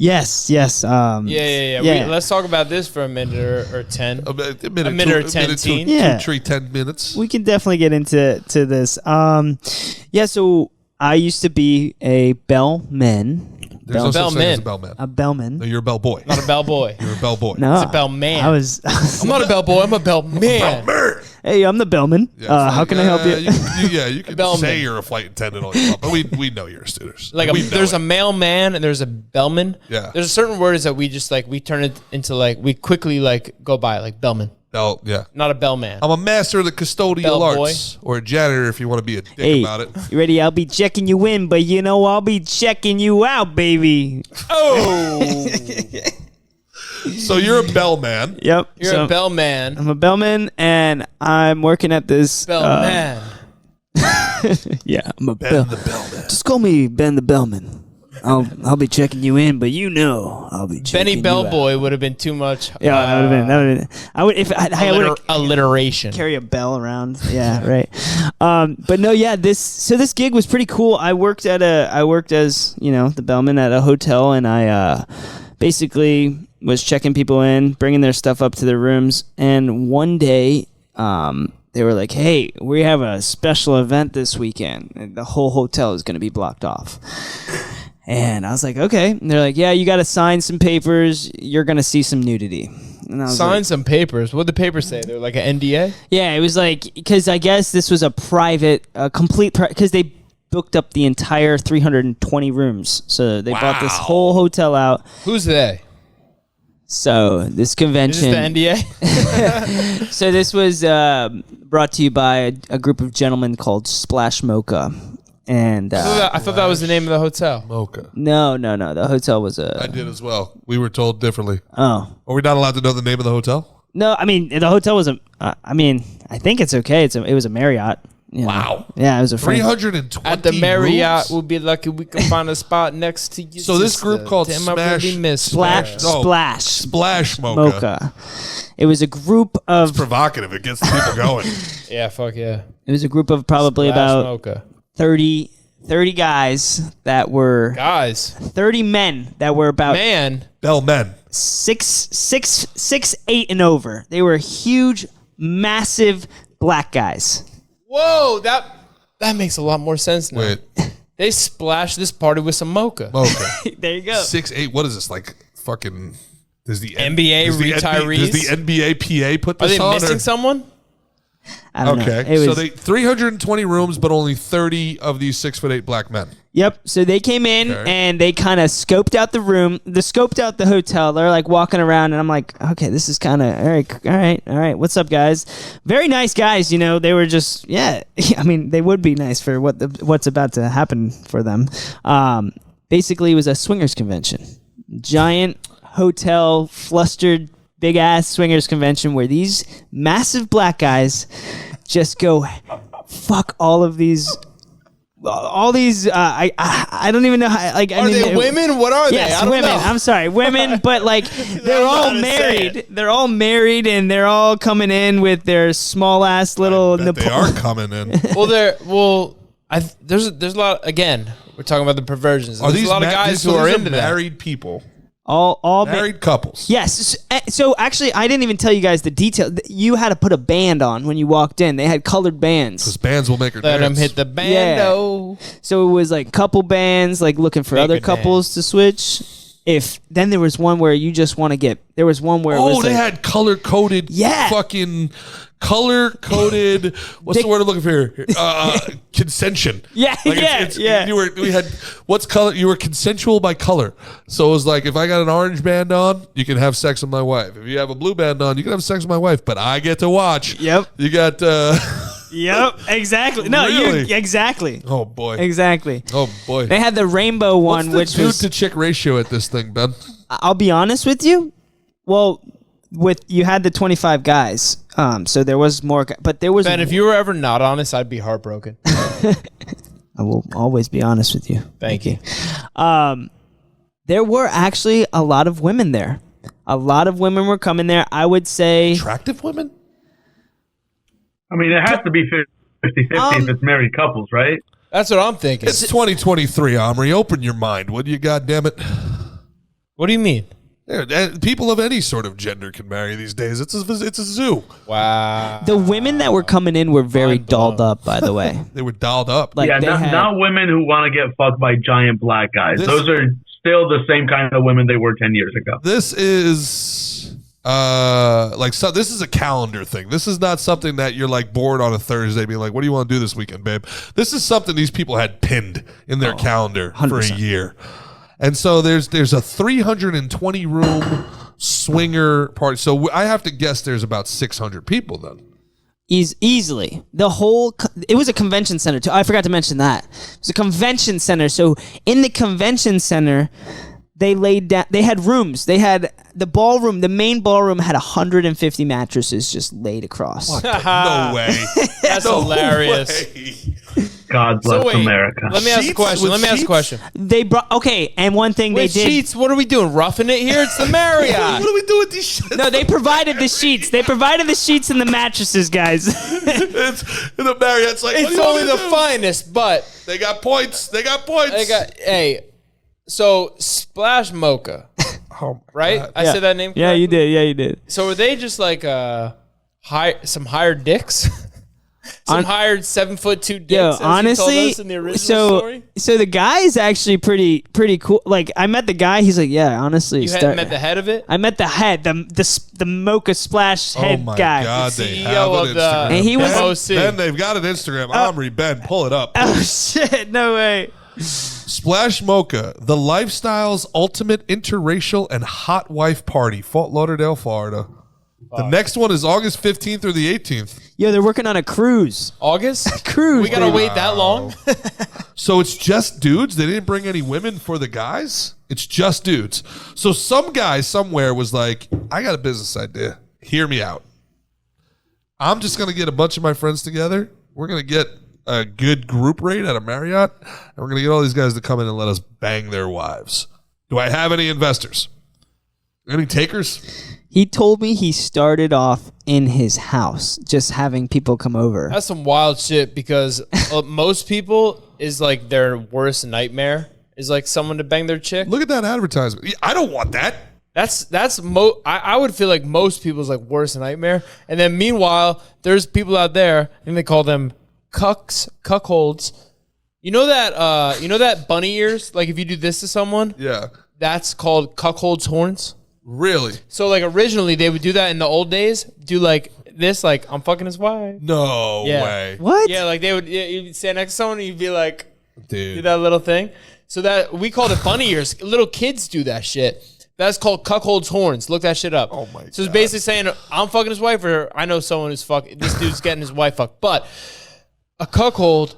Yes. Yeah. Let's talk about this for a minute or 10. A minute or 10. 10 minutes. We can definitely get into this. So I used to be a bellman. There's no such thing as a bellman. A bellman. No, you're a bellboy. Not a bellboy. You're a bellboy. No, it's a bellman. I'm not a bellboy. I'm a bellman. Hey, I'm the bellman. Yeah, how can I help you? You can say you're a flight attendant all you want, but we know you're a student. Like there's a mailman and there's a bellman. Yeah. There's certain words that we just we turn it into we quickly go by like bellman. Oh, yeah. Not a bellman. I'm a master of the custodial arts, or a janitor if you want to be a dick about it. You ready? I'll be checking you in, but I'll be checking you out, baby. Oh. So you're a bellman. Yep. You're a bellman. I'm a bellman, and I'm working at this. Bellman. Yeah, I'm a Ben the Bellman. Just call me Ben the Bellman. I'll be checking you in, but I'll be checking Benny you Bellboy out. would have been too much. Yeah, that would have been. I would if I would alliteration. Carry a bell around. Yeah, right. But no, yeah. This gig was pretty cool. I worked as the bellman at a hotel, and I basically was checking people in, bringing their stuff up to their rooms, and one day they were like, "Hey, we have a special event this weekend, and the whole hotel is going to be blocked off." And I was like, okay. And they're like, yeah, you got to sign some papers. You're going to see some nudity. And I was sign some papers. What did the papers say? They were like an NDA? Yeah, it was like, because I guess this was a complete, because they booked up the entire 320 rooms. So they bought this whole hotel out. Who's they? So this convention. Is this the NDA? So this was brought to you by a group of gentlemen called Splash Mocha. And I thought that was the name of the hotel. Mocha. No. The hotel was I did as well. We were told differently. Oh. Are we not allowed to know the name of the hotel? No, I mean, the hotel was I think it's okay. It was a Marriott. Wow. Yeah, it was a 320 at the Marriott. rooms? We'll be lucky we can find a spot next to you. So this group called Splash Mocha. It was a group of... It's provocative. It gets the people going. Yeah, fuck yeah. It was a group of probably about Mocha. 30 guys that were... 30 men that were about... Bellmen. 6'8" and over. They were huge, massive black guys. Whoa, that makes a lot more sense now. Wait. They splashed this party with some mocha. There you go. 6'8". What is this, like fucking... Does the NBA retirees? Does the NBA PA put this on? Are they missing someone? I don't know. So they 320 rooms, but only 30 of these 6'8" black men. Yep. So they came in and they kind of scoped out the room. They scoped out the hotel. They're like walking around, and I'm like, okay, this is kind of all right. What's up, guys? Very nice guys. They were just I mean, they would be nice for what's about to happen for them. Basically, it was a swingers convention, giant hotel, flustered, big ass swingers convention where these massive black guys just go fuck all these. I don't even know how. Like, are they women? What are they? Yes, women. Know. I'm sorry, women. But like, they're all married. They're all married, and they're all coming in with their small ass little. They are coming in. There's a lot. Again, we're talking about the perversions. There's a lot of guys who are into married people. All married couples. Yes. So actually, I didn't even tell you guys the detail. You had to put a band on when you walked in. They had colored bands. Because bands will make her dance. Let them hit the bando. Yeah. So it was like couple bands, like looking for other couples to switch. Then there was one where you just want to get. There was one where it was they had color coded. Fucking color coded. What's the word I'm looking for here? Consension. Yeah. We had what's color? You were consensual by color. So it was like, if I got an orange band on, you can have sex with my wife. If you have a blue band on, you can have sex with my wife. But I get to watch. Yep. You got. Yep, exactly. No, really? exactly. Oh boy. Exactly. Oh boy. They had the rainbow one, What's the dude to chick ratio at this thing, Ben? I'll be honest with you. Well, you had the 25 guys, so there was more. But there was. Ben, if you were ever not honest, I'd be heartbroken. I will always be honest with you. Thank you. There were actually a lot of women there. A lot of women were coming there. I would say attractive women. I mean, it has to be 50-50 if it's married couples, right? That's what I'm thinking. It's 2023, Omri. Open your mind, would you? God damn it. What do you mean? People of any sort of gender can marry these days. It's a zoo. Wow. The women that were coming in were very Mind blown. dolled up, by the way. They were dialed up. Like, yeah, they not, had- not women who want to get fucked by giant black guys. Those are still the same kind of women they were 10 years ago. This is this is a calendar thing. This is not something that you're like bored on a Thursday being like, what do you want to do this weekend, babe? This is something these people had pinned in their calendar 100%. for a year. And so there's a 320 room swinger party. So I have to guess there's about 600 people then. Easily. It was a convention center too. I forgot to mention that. It was a convention center. So in the convention center, they had rooms. They had the ballroom, the main ballroom had 150 mattresses just laid across. No way. That's hilarious. Way. God bless America. Let me ask a question. They brought, and one thing Wait, they did. sheets? What are we doing? Roughing it here? It's the Marriott. What do we do with these shit? No, they provided the sheets. They provided the sheets and the mattresses, guys. It's the Marriott's like, It's only the finest, but They got points. So Splash Mocha, right? God. I said that name correctly? Yeah, you did. Yeah, you did. So were they just like some hired dicks? Some hired 7'2" dicks, Yo, as honestly, you told us in the original story? so the guy is actually pretty cool. Like, I met the guy. He's like, yeah, honestly. You hadn't met the head of it? I met the head, the Mocha Splash head Oh my guy. God, The they CEO have an of the Instagram. And he was- MOC. Ben, they've got an Instagram. Omri, Ben, pull it up. Oh shit! No way. Splash Mocha, the lifestyle's ultimate interracial and hot wife party, Fort Lauderdale, Florida. The next one is August 15th or the 18th. Yo, they're working on a cruise. August? Cruise. We gotta baby. wait that long? So it's just dudes? They didn't bring any women for the guys? It's just dudes. So some guy somewhere was like, I got a business idea. Hear me out. I'm just going to get a bunch of my friends together. We're going to get a good group rate at a Marriott, and we're going to get all these guys to come in and let us bang their wives. Do I have any investors? Any takers? He told me he started off in his house, just having people come over. That's some wild shit because most people is like their worst nightmare is like someone to bang their chick. Look at that advertisement. I don't want that. I would feel like most people's like worst nightmare. And then meanwhile, there's people out there and they call them cuckolds. You know that bunny ears? Like if you do this to someone, Yeah. that's called cuckold's horns. Really? So like originally they would do that in the old days, do like this, like I'm fucking his wife. No Yeah. way. What? Yeah, like you'd stand next to someone and you'd be like, do Dude. that little thing. So that we called it bunny ears. Little kids do that shit. That's called cuckold's horns. Look that shit up. Oh my So it's God. basically saying I'm fucking his wife, or I know someone who's fucking. This dude's getting his wife fucked. But a cuckold,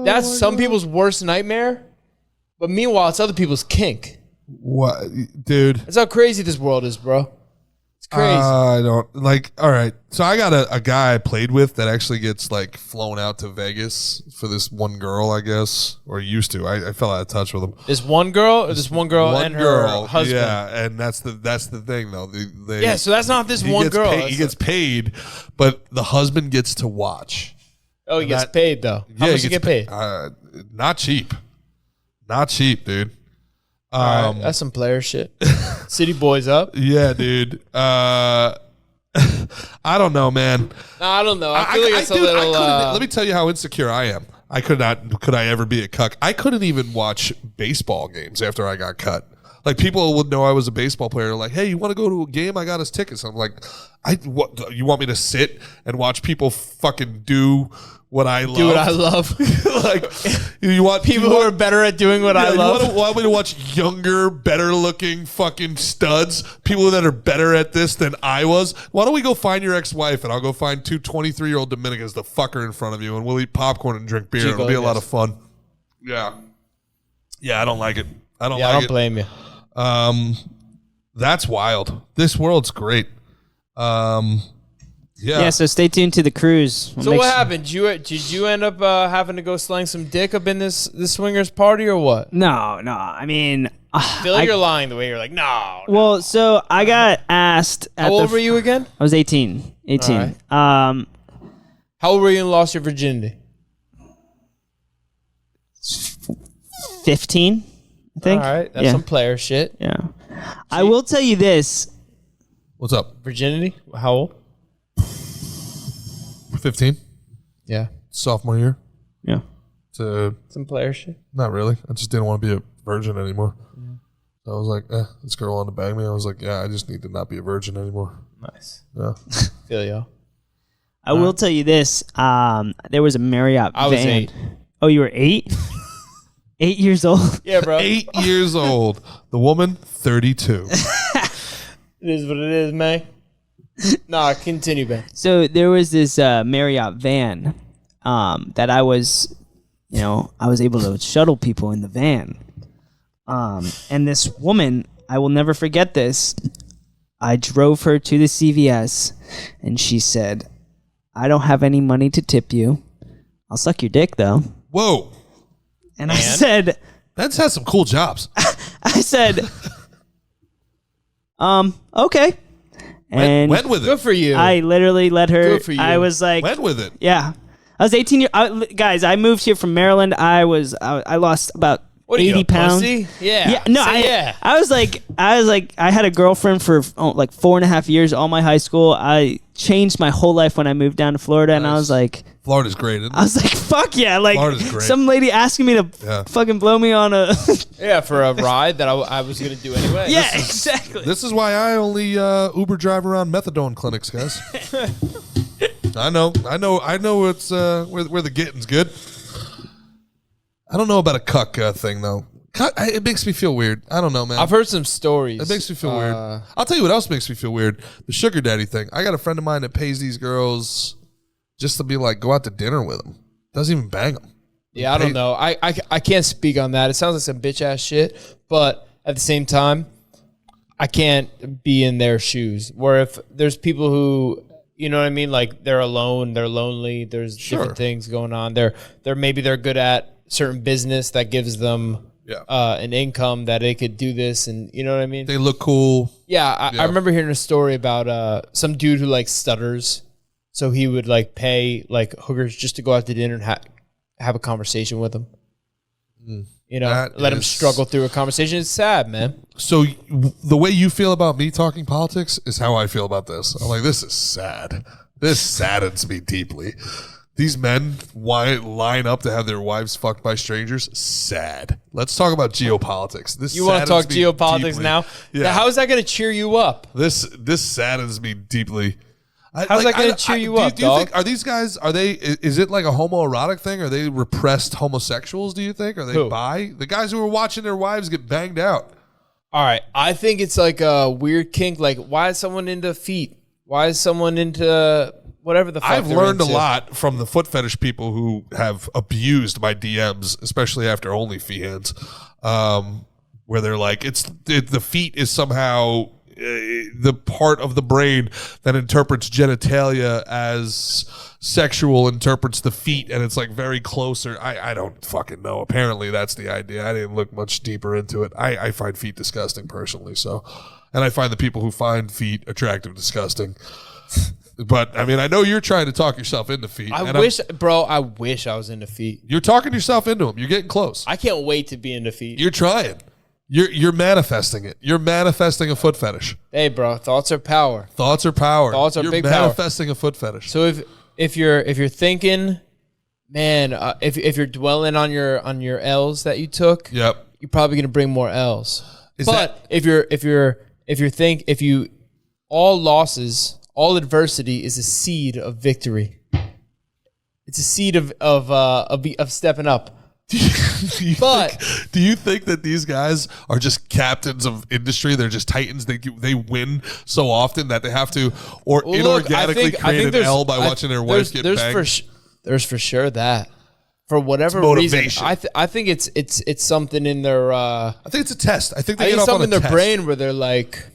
that's some people's worst nightmare. But meanwhile, it's other people's kink. What? Dude. That's how crazy this world is, bro. It's crazy. I don't like. All right, so I got a guy I played with that actually gets like flown out to Vegas for this one girl, I guess, or used to. I fell out of touch with him. This one girl, or this one girl and her husband. Yeah, and that's the thing though. Yeah, so that's not this he one gets girl. paid- he gets paid, but the husband gets to watch. Oh, he gets that- paid though. How much he gets get paid? Not cheap, dude. All right, that's some player shit. City boys up. Yeah, dude. I don't know, man. No, I don't know. I feel like it's a little. Let me tell you how insecure I am. Could I ever be a cuck? I couldn't even watch baseball games after I got cut. Like people would know I was a baseball player. Like, hey, you want to go to a game? I got us tickets. I'm like, what? You want me to sit and watch people fucking do what I love? Do what I love. Like, you want People who are better at doing what I love. You want me to watch younger, better looking fucking studs? People that are better at this than I was? Why don't we go find your ex-wife and I'll go find two 23-year-old Dominicans to fuck her in front of you and we'll eat popcorn and drink beer. It'll be a lot of fun. Yeah. Yeah, I don't like it. I don't blame you. That's wild. This world's great. Yeah, so stay tuned to the cruise. So what happened? Did you end up having to go slang some dick up in this swingers party or what? No. I mean, I feel like you're lying the way you're like, no. well, so I got asked. How old were you again? I was 18. 18. How old were you and lost your virginity? 15, I think. All right, that's some player shit. Yeah. I will tell you this. What's up? Virginity? How old? 15. Yeah. Sophomore year. Yeah. Some player shit. Not really. I just didn't want to be a virgin anymore. So I was like, this girl wanted to bang me. I was like, yeah, I just need to not be a virgin anymore. Nice. Yeah. Feel y'all. I will tell you this. There was a Marriott I was van. 8. Oh, you were 8? 8 years old? Yeah, bro. 8 years old. The woman, 32. It is what it is, man. Nah, continue, Ben. So there was this Marriott van that I was able to shuttle people in the van. And this woman, I will never forget this. I drove her to the CVS, and she said, I don't have any money to tip you. I'll suck your dick, though. Whoa. And I said... That's had some cool jobs. I said, okay. And went with it. Good for you. I literally let her... Good for you. I was like... Went with it. Yeah. I was 18 years... guys, I moved here from Maryland. I lost about... What are 80 you, a pounds. pussy? Yeah. Yeah, no, Say I was like, I had a girlfriend for like 4.5 years, all my high school. I changed my whole life when I moved down to Florida, and I was like, Florida's great, isn't it? I was like, fuck yeah, like Florida's great. some lady asking me to fucking blow me on a Yeah, for a ride that I was gonna do anyway. yeah, exactly. This is why I only Uber drive around methadone clinics, guys. I know. It's where the getting's good. I don't know about a cuck thing though. It makes me feel weird. I don't know, man. I've heard some stories. It makes me feel weird. I'll tell you what else makes me feel weird. The sugar daddy thing. I got a friend of mine that pays these girls just to be like, go out to dinner with them. Doesn't even bang them. Yeah, I don't know. I can't speak on that. It sounds like some bitch ass shit, but at the same time, I can't be in their shoes. Where if there's people who, you know what I mean, like they're alone, they're lonely, there's different things going on. They're good at certain business that gives them an income that they could do this, and you know what I mean? They look cool. Yeah, I remember hearing a story about some dude who like stutters, so he would like pay like hookers just to go out to dinner and have a conversation with them. You know, let him struggle through a conversation. It's sad, man. So the way you feel about me talking politics is how I feel about this. I'm like, this is sad. This saddens me deeply. These men line up to have their wives fucked by strangers. Sad. Let's talk about geopolitics. This You want to talk geopolitics deeply. now? Yeah. How is that going to cheer you up? This saddens me deeply. How's that going to cheer you up, do you dog? think, are these guys, is it like a homoerotic thing? Are they repressed homosexuals, do you think? Are they Who? bi? The guys who are watching their wives get banged out. All right. I think it's like a weird kink. Like, why is someone into feet? Why is someone into whatever the fuck I've they're learned into? a lot from the foot fetish people who have abused my DMs, especially after OnlyFans, where they're like, the feet is somehow the part of the brain that interprets genitalia as sexual, interprets the feet, and it's like very closer. I don't fucking know. Apparently that's the idea. I didn't look much deeper into it. I find feet disgusting personally, so, and I find the people who find feet attractive disgusting. But I mean, I know you're trying to talk yourself into feet. I and wish I was into feet. you're talking yourself into them. You're getting close. I can't wait to be into feet. You're trying. You're manifesting it. You're manifesting a foot fetish. Hey, bro, thoughts are power. Thoughts are power. Thoughts are you're big power. manifesting a foot fetish. So if you're thinking, man, if you're dwelling on your L's that you took, Yep. you're probably gonna bring more L's. If you all losses, all adversity is a seed of victory. It's a seed of stepping up. Do you think that these guys are just captains of industry? They're just titans. They win so often that they have to inorganically create an L by watching their wives get banged. There's for sure that. For whatever reason, I think it's something in their. I think it's a test. I think I they think get off on something a in their test. brain where they're like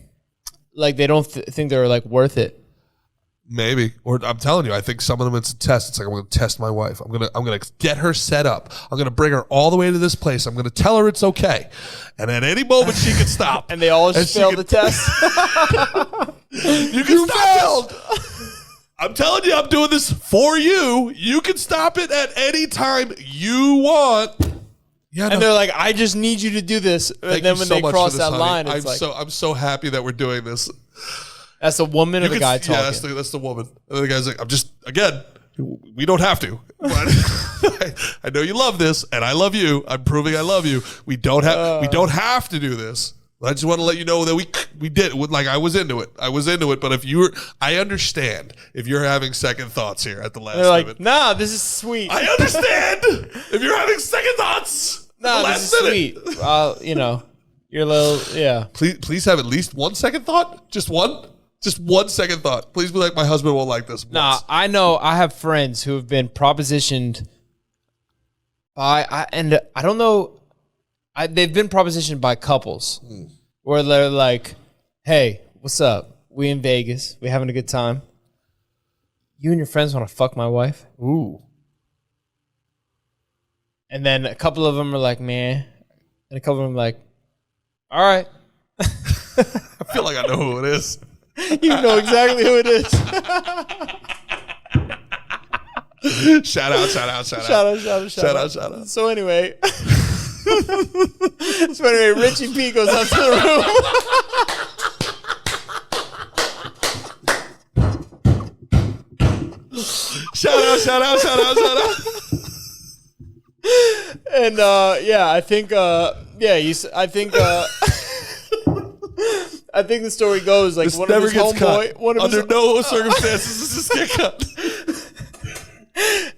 they don't think they're like worth it. Maybe, or I'm telling you, I think some of them it's a test. It's like, I'm going to test my wife. I'm gonna get her set up. I'm gonna bring her all the way to this place. I'm gonna tell her it's okay, and at any moment she can stop. And they all just fail the test. You failed. I'm telling you, I'm doing this for you. You can stop it at any time you want. Yeah, and they're like, I just need you to do this. And then when they cross that line, it's I'm so happy that we're doing this. That's the woman or the guy talking? Yeah, that's the woman. And the guy's like, we don't have to. But I know you love this, and I love you. I'm proving I love you. We don't have to do this. But I just want to let you know that we did. Like, I was into it. But I understand if you're having second thoughts here at the last minute. Like, nah, this is sweet. I understand if you're having second thoughts. Nah, this is sweet. You're a little, yeah. Please have at least 1 second thought. Just one. Just 1 second thought. Please be like, my husband won't like this. Nah, I know. I have friends who have been propositioned by, and I don't know. They've been propositioned by couples where they're like, hey, what's up? We in Vegas. We having a good time. You and your friends want to fuck my wife? Ooh. And then a couple of them are like, man. And a couple of them are like, all right. I feel like I know who it is. You know exactly who it is. Shout out. So anyway. Richie P goes up to the room. Shout out. And I think the story goes like this one never of his gets homeboy. Cut. Under no circumstances does this get cut.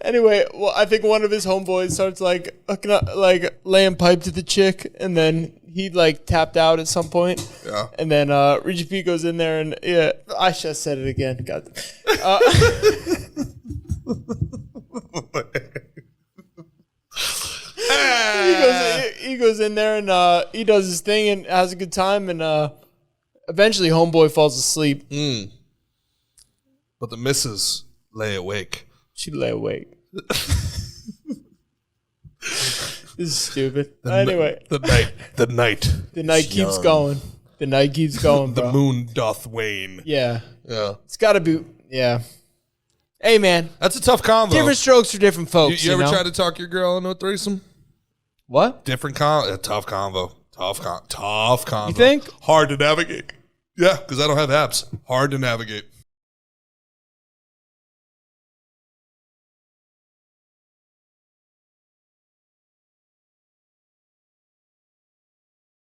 Anyway, well, I think one of his homeboys starts like hooking up, like laying pipe to the chick, and then he like tapped out at some point. Yeah. And then Richie P goes in there, and I just said it again. God. He goes in there and he does his thing and has a good time, and eventually homeboy falls asleep. But the missus lay awake. She lay awake. This is stupid. Anyway. The night keeps going. The night keeps going, bro. The moon doth wane. Yeah. Yeah. It's got to be, yeah. Hey, man. That's a tough combo. Different strokes for different folks, You ever tried to talk your girl into a threesome? What? Different combo. Tough combo. Tough combo. You think? Hard to navigate. Yeah, because I don't have apps. Hard to navigate.